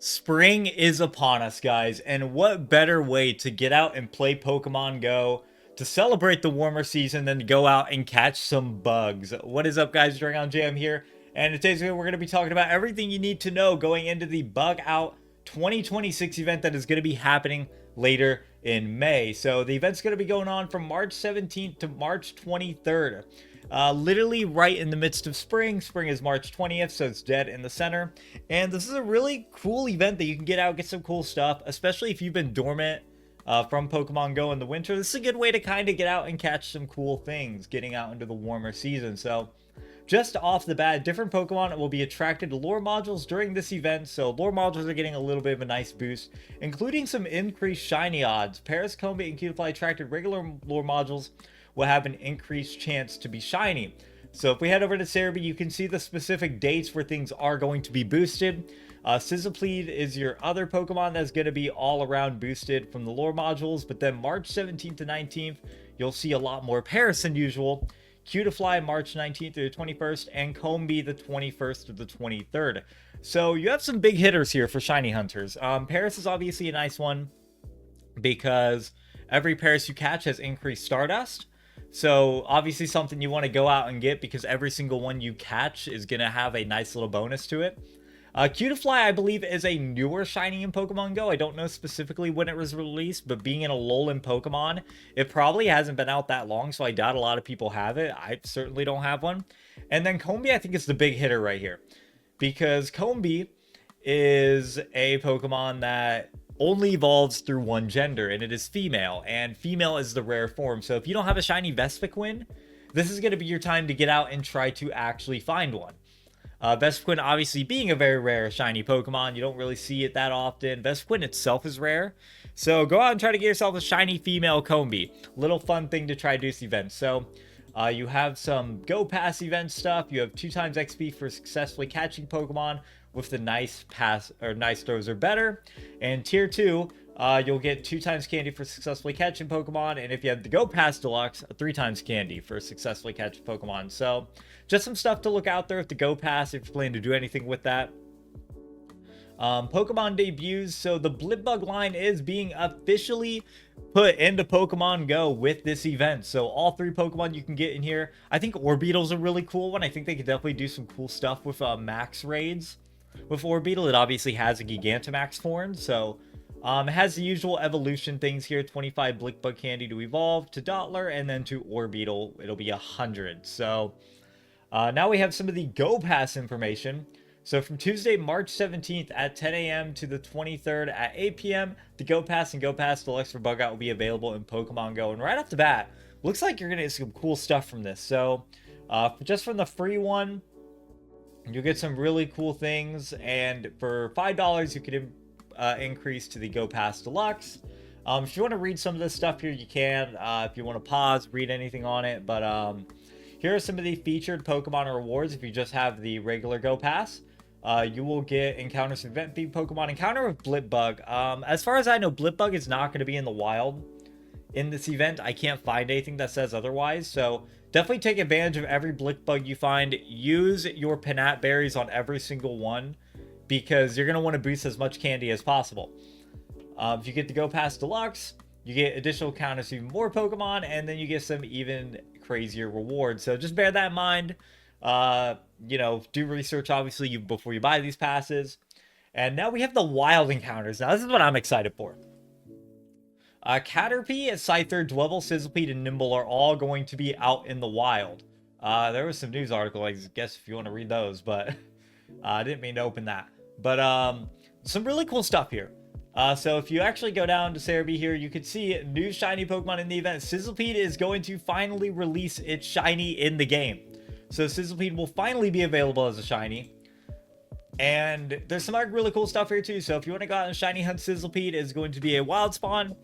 Spring is upon us, guys, and what better way to get out and play Pokemon Go to celebrate the warmer season than to go out and catch some bugs? What is up, guys? Dragon Jam here, and in today's video, we're going to be talking about everything you need to know going into the Bug Out 2026 event that is going to be happening later in May. So the event's going to be going on from March 17th to March 23rd. Literally right in the midst of spring. Spring is March 20th, so it's dead in the center. And this is a really cool event that you can get out, get some cool stuff, especially if you've been dormant from Pokemon Go in the winter. This is a good way to kind of get out and catch some cool things, getting out into the warmer season. So just off the bat, different Pokemon will be attracted to lore modules during this event, so lore modules are getting a little bit of a nice boost, including some increased shiny odds. Paris, Combate, and Cutiefly attracted regular lore modules will have an increased chance to be shiny. So if we head over to Cerebi, you can see the specific dates where things are going to be boosted. SIZZLIPEDE is your other Pokemon that's going to be all around boosted from the lore modules, but then March 17th to 19th, you'll see a lot more Paris than usual. Cutiefly March 19th through the 21st, and Combate the 21st to the 23rd. So you have some big hitters here for shiny hunters. Paris is obviously a nice one because every Paris you catch has increased Stardust. So obviously something you want to go out and get because every single one you catch is going to have a nice little bonus to it. Cutiefly, I believe, is a newer shiny in Pokemon Go. I don't know specifically when it was released, but being in a lull in Pokemon, it probably hasn't been out that long, so I doubt a lot of people have it. I certainly don't have one. And then Combee, I think, is the big hitter right here, because Combee is a Pokemon that only evolves through one gender, and it is female, and female is the rare form. So if you don't have a shiny Vespiquen, this is going to be your time to get out and try to actually find one. Vespiquen obviously being a very rare shiny Pokemon, you don't really see it that often. Vespiquen itself is rare, so go out and try to get yourself a shiny female Combee. Little fun thing to try this event. So you have some Go Pass event stuff. You have 2 times XP for successfully catching Pokemon with the nice pass or nice throws or better. And tier 2, you'll get 2 times candy for successfully catching Pokemon, and if you have the Go Pass Deluxe, 3 times candy for successfully catching Pokemon. So just some stuff to look out there with the Go Pass if you plan to do anything with that. Pokemon debuts. So the BLIPBUG line is being officially put into Pokemon Go with this event. So all 3 Pokemon you can get in here. I think Orbeetle's a really cool one. I think they could definitely do some cool stuff with max raids. With Orbeetle, it obviously has a Gigantamax form, so it has the usual evolution things here. 25 BLIPBUG candy to evolve to Dottler, and then to Orbeetle, it'll be 100. So now we have some of the Go Pass information. So from Tuesday, March 17th at 10 a.m. to the 23rd at 8 p.m., the Go Pass and Go Pass Deluxe for Bug Out will be available in Pokemon Go. And right off the bat, looks like you're going to get some cool stuff from this. So just from the free one, you'll get some really cool things. And for $5, you could increase to the Go Pass Deluxe. If you want to read some of this stuff here, you can. If you want to pause, read anything on it. But here are some of the featured Pokemon rewards if you just have the regular Go Pass. You will get encounters with event-themed Pokemon. Encounter with BLIPBUG. As far as I know, BLIPBUG is not going to be in the wild in this event. I can't find anything that says otherwise. So definitely take advantage of every BLIPBUG you find. Use your Pinat Berries on every single one, because you're going to want to boost as much candy as possible. If you get the Go Pass Deluxe, you get additional encounters with even more Pokemon, and then you get some even crazier rewards. So just bear that in mind. You know, do research obviously before you buy these passes. And now we have the wild encounters. Now this is what I'm excited for. Caterpie, Scyther, Dwebble, Sizzlipede, and Nimble are all going to be out in the wild. There was some news article, I guess, if you want to read those, but I didn't mean to open that. But some really cool stuff here. So if you actually go down to Cerebi here, you can see new shiny Pokemon in the event. Sizzlipede is going to finally release its shiny in the game. So Sizzlipede will finally be available as a shiny. And there's some other really cool stuff here too. So if you want to go out and shiny hunt Sizzlipede, it's going to be a wild spawn.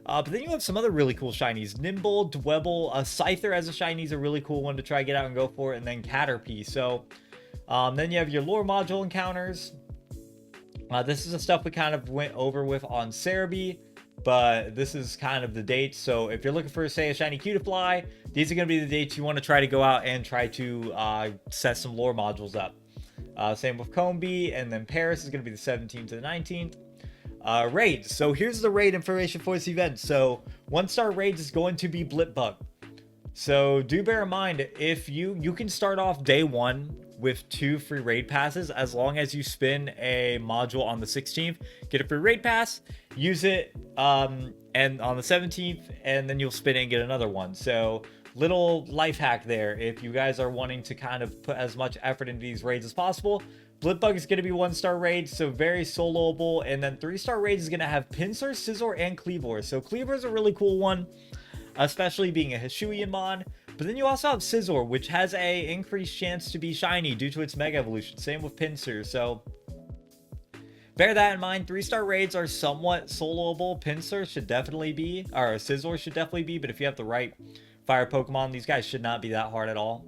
But then you have some other really cool shinies. Nimble, Dwebble, Scyther as a shiny is a really cool one to try get out and go for. And then Caterpie. So then you have your lore module encounters. This is the stuff we kind of went over with on Cerebi, but this is kind of the dates. So if you're looking for, say, a shiny Cutiefly, these are going to be the dates you want to try to go out and try to set some lore modules up. Same with Combi, and then Paris is going to be the 17th to the 19th. Raids. So here's the raid information for this event. So 1-star raids is going to be BLIPBUG. So do bear in mind, if you can start off day 1 with 2 free raid passes as long as you spin a module on the 16th, get a free raid pass, use it, and on the 17th, and then you'll spin it and get another one. So little life hack there if you guys are wanting to kind of put as much effort into these raids as possible. BLIPBUG is going to be 1-star raid, so very soloable, and then 3-star raids is going to have Pinsir, Scizor, and Cleavor. So Cleavor is a really cool one, especially being a Hishuian mon. But then you also have Scizor, which has a increased chance to be shiny due to its Mega Evolution. Same with Pinsir, so bear that in mind. 3-star raids are somewhat soloable. Pinsir should definitely be, or Scizor should definitely be, but if you have the right fire Pokemon, these guys should not be that hard at all.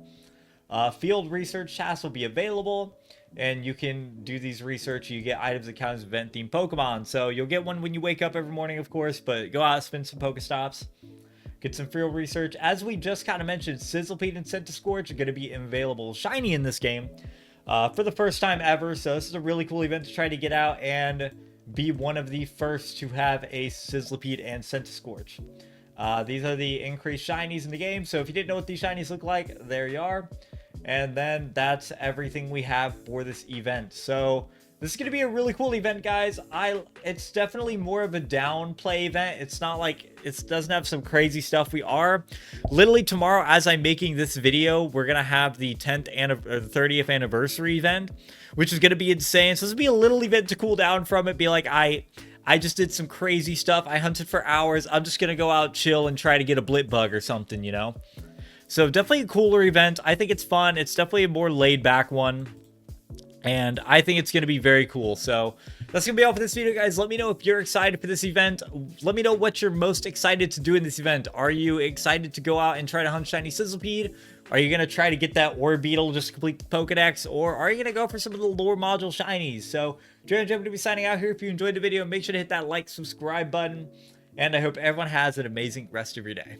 Field research tasks will be available, and you can do these research. You get items that count as event-themed Pokemon. So you'll get one when you wake up every morning, of course, but go out, spin some Pokestops, get some field research. As we just kind of mentioned, SIZZLIPEDE and Centiskorch are going to be available shiny in this game for the first time ever. So this is a really cool event to try to get out and be one of the first to have a SIZZLIPEDE and Centiskorch. These are the increased shinies in the game. So if you didn't know what these shinies look like, there you are. And then that's everything we have for this event. So this is going to be a really cool event, guys. It's definitely more of a downplay event. It's not like it doesn't have some crazy stuff. We are literally tomorrow, as I'm making this video, we're going to have the 30th anniversary event, which is going to be insane. So this will be a little event to cool down from it. Be like, I just did some crazy stuff. I hunted for hours. I'm just going to go out, chill, and try to get a BLIPBUG or something, you know? So definitely a cooler event. I think it's fun. It's definitely a more laid back one. And I think it's going to be very cool. So that's going to be all for this video, guys. Let me know if you're excited for this event. Let me know what you're most excited to do in this event. Are you excited to go out and try to hunt shiny SIZZLIPEDE? Are you going to try to get that Orbeetle just to complete the Pokedex? Or are you going to go for some of the lore module shinies? So Jam going to be signing out here. If you enjoyed the video, make sure to hit that like, subscribe button. And I hope everyone has an amazing rest of your day.